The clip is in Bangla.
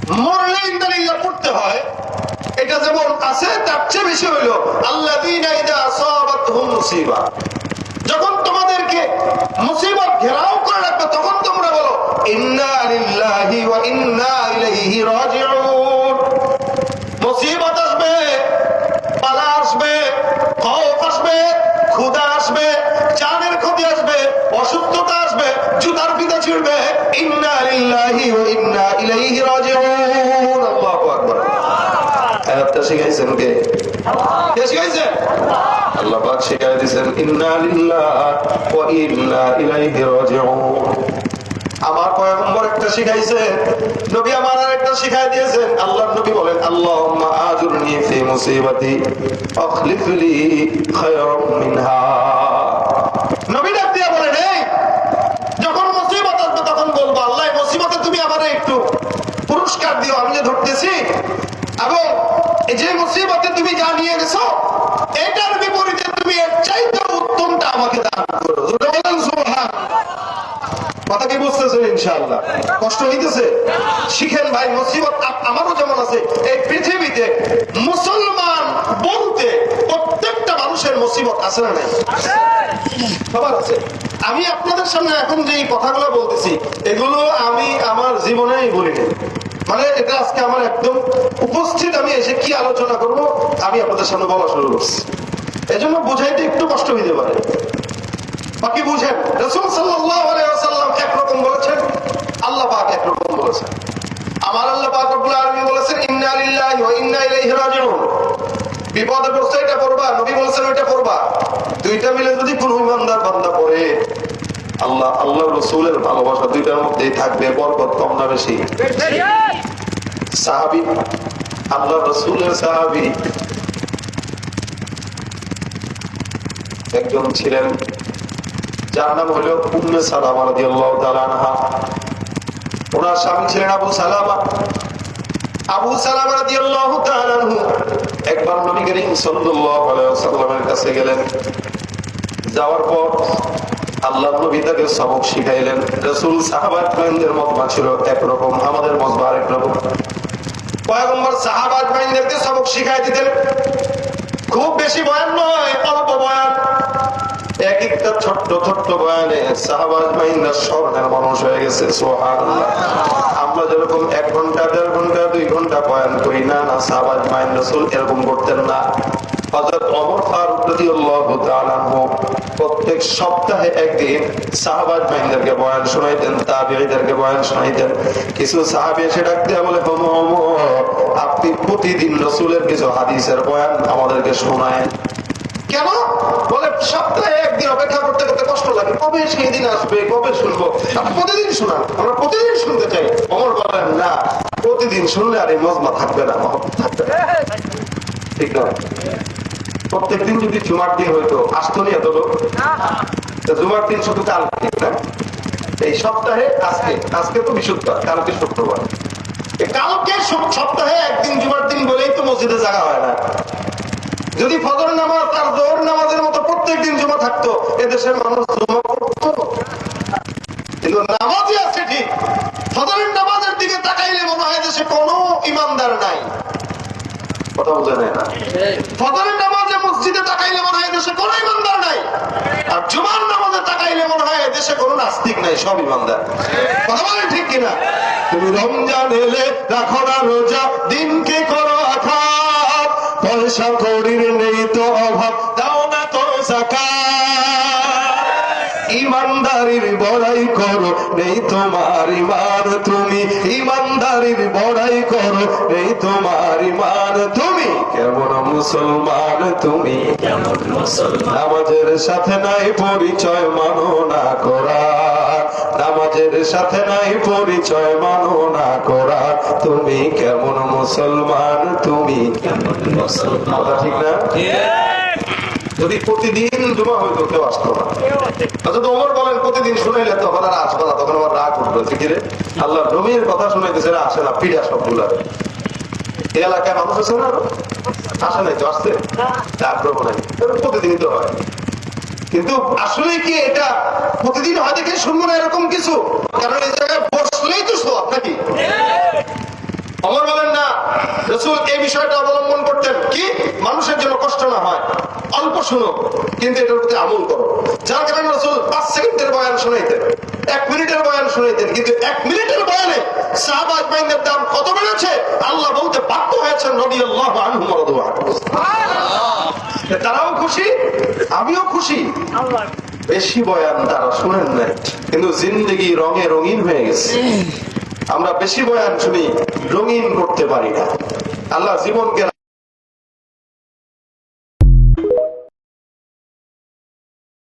মরলে ইন্দালিল্লাহ পড়তে হয়, এটা যেমন আছে তার চেয়ে বেশি হইল আল্লাযীনা ইযা আসাবাতহুম মুসিবা, যখন তোমাদেরকে মুসিবত ঘেরাও করে রাখবে তখন তোমরা বলো ইন্না লিল্লাহি ওয়া ইন্না ইলাইহি রাজিউন। মুসিবত আসবে, বালা আসবে, খৌফ আসবে, ক্ষুধা আসবে, জানের ক্ষতি আসবে, অসুস্থতা আসবে, জুতার ফিতা ছিঁড়বে, ইন্না লিল্লাহি ওয়া ইন্না ইলাইহি রাজিউন। আল্লাহু আকবার। আয়াতটা শিখাইছেন কে? কে শিখাইছেন? আল্লাহ পাক শিখাই দিয়েছেন ইন্না লিল্লাহি ওয়া ইন্না ইলাইহি রাজিউন। আমার পয়গম্বর একটা শিখাইছে, নবী আমার আরেকটা শিখাই দিয়েছেন। আল্লাহর নবী বলেন আল্লাহুম্মা আজুরনি ফি মুসিবাতি আখলিফ লি খায়রাম মিনহা। নবী ডাক দিয়া বলেন, এই যখন মুসিবত আসবে তখন বলবো আল্লাহ এই মুসিবতে তুমি আমারে একটু পুরস্কার দিও, আমি যে ধরতেছি, এবং এই যে মুসিবতে তুমি যা নিয়ে গেছো এটার বিপরীতে তুমি এর চাইতে উত্তমটা আমাকে দান করো। বলেন সুবহান। কথা কি বুঝতেছেন? ইনশাআল্লাহ কষ্ট হইতেছে? শিখেন ভাই, মুসিবত আমারও যেমন আছে, এই পৃথিবীতে মুসলমান বলতে প্রত্যেকটা মানুষের মুসিবত আছে না নাই? সবার আছে। আমি আপনাদের সামনে এখন যে কথাগুলো বলতেছি এগুলো আমি আমার জীবনেই বলিনি, মানে এটা আজকে আমার একদম উপস্থিত, আমি এসে কি আলোচনা করব আমি আপনাদের সামনে বলা শুরু করছি, এজন্য বুঝাইতে একটু কষ্ট হইতে পারে। বাকি বুঝেন, রাসূল সাল্লাল্লাহু আলাইহি ওয়াসাল্লাম একরকম বলেছেন, আল্লাহ পাক একরকম বলেছেন। আমার আল্লাহ পাক রব্বুল আলামিন বলেছেন ইন্না লিল্লাহি ওয়া ইন্না ইলাইহি রাজিউন। বিপদে পড়ছে এটা পড়বা, নবী বলেছেন ওইটা পড়বা। দুইটা মিলে যদি কোন ইমানদার বান্দা পড়ে, আল্লাহ রাসূলের ভালোবাসা দুইটার মধ্যেই থাকবে, বরকত কম না বেশি? সাহাবী, আল্লাহ রাসূলের সাহাবী একজন ছিলেন যার নাম হলো উম্মে সালামা রাদিয়াল্লাহু তাআলা আনহা। ওনার স্বামী ছিলেন আবু সালামা। আবু সালামা রাদিয়াল্লাহু তাআলা আনহু একবার নবী করিম সাল্লাল্লাহু আলাইহি ওয়াসাল্লামের কাছে গেলেন। যাওয়ার পর আল্লাহর নবী তাকে সবক শিখাইলেন। রাসূল সাহাবা-দের মতবা ছিল একরকম, আমাদের মতবা আরেক রকম। পয়গম্বর সাহাবা-দেরকে সবক শিখাই দিতেন। খুব বেশি বয়ান নয়, অল্প বয়ান। এক একটা ছোট্ট ছোট্ট বয়ানে সাহাবা-রা স্বর্ণের মানুষ হয়ে গেছে। সুবহানাল্লাহ। আমরা যেরকম 1 ঘন্টা 1.5 ঘন্টা 2 ঘন্টা বয়ান করি না, সাহাবা-রা রাসূল এরকম করতেন না। হযরত ওমর ফারুক রাদিয়াল্লাহু তাআলা আনহু প্রত্যেক সপ্তাহে একদিন সাহাবা-দেরকে বয়ান শোনাইতেন, তাবেঈদেরকে বয়ান শোনাইতেন। কিছু সাহাবী এসে ডাক দিয়ে বলে, আপনি প্রতিদিন রাসূলের কিছু হাদিসের বয়ান আমাদেরকে শোনায়েন কেন? বলে সপ্তাহে একদিন অপেক্ষা করতে করতে কষ্ট লাগে, কবে সেই দিন আসবে, কবে শুনবো। আপনি প্রতিদিন শোনান, আমরা প্রতিদিন শুনতে চাই। ওমর বলেন না, প্রতিদিন শুনলে আর এই মজমা থাকবে না, মহব্বত থাকবে না। ঠিক না? প্রত্যেকদিন যদি জুমার দিন হইতো আসতো নি এত লোক? জুমার দিন শুধু কালকে না, এই সপ্তাহে আজকে তো বৃহস্পতিবার, কালকে শুক্রবার। কালকে সপ্তাহে একদিন জুমার দিন বলেই তো মসজিদে জায়গা হয় না। যদি ফজর নামাজ আর জোহর নামাজের মতো প্রত্যেকদিন জুমা থাকতো, এদেশের মানুষ জুমা পড়তো। কিন্তু নামাজই আছে ঠিক, ফজরের নামাজের দিকে তাকাইলে মনে হয় দেশে কোনো ইমানদার নাই। কথা বুঝে নেয় না? ফজরের নামাজে মসজিদে তাকাইলে মনে হয় দেশে কোনো ইমানদার নাই, আর জুমার নামাজে তাকাইলে মনে হয় দেশে কোনো নাস্তিক নাই, সব ইমানদার। কথা বলেন ঠিক কিনা? তুমি রমজান এলে রাখো না রোজা, দিনকে করো আঘাত, পয়সা কড়ির নেই তো অভাব, দাও না তো যাকাত। ইমানদারির বড়াই করো, নেই তোমার ইমান তুমি, ইমানদারির বড়াই করো, নেই তোমার ইমান তুমি। কেমন মুসলমান তুমি, কেমন মুসলমান? নামাজের সাথে নাই পরিচয়, মানো না কোরআন। নামাজের সাথে নাই পরিচয়, মানো না কোরআন। তুমি কেমন মুসলমান, তুমি কেমন মুসলমান? কথা ঠিক না? যদি প্রতিদিন জুমা হইতো কেউ আসতো না। আচ্ছা, ওমর বলেন প্রতিদিন শুনাইলে তখন আর আসবো না, তখন আমার রাগ উঠবে। ঠিকই আল্লাহ নবীর কথা শুনাইতেছে, আসে না, পিড়া সবগুলা। এই এলাকায় মানুষ আছে না, আসে নাই তো, আসছে আগ্রহ নাই, প্রতিদিনই তো হয়। কিন্তু আসলে কি এটা প্রতিদিন হয় দেখে শুনবো না এরকম কিছু? কারণ এই জায়গায় বসলেই তো সব নাকি? ওমর বলেন না, রাসূল এই বিষয়টা অবলম্বন করতেন কি মানুষের জন্য কষ্ট না হয়, অল্প শুনো কিন্তু এটার প্রতি আমল করো। যার কারণে রাসূল 5 সেকেন্ডের বয়ান শোনাইতেন, 1 মিনিটের বয়ান শোনাইতেন, কিন্তু 1 মিনিটের বয়ানে সাহাবা আজমাইনের দাম কত বেড়েছে আল্লাহ বলতে বাধ্য হয়েছেন রাদিয়াল্লাহু আনহুম ওয়া রাদু আনহু। তারাও খুশি, আমিও খুশি। বেশি বয়ান তারা শুনেন নাই, কিন্তু জিন্দেগি রঙে রঙিন হয়ে গেছে। আমরা বেশি বয়ান শুনি, রঙিন করতে পারি না। আল্লাহ জীবনকে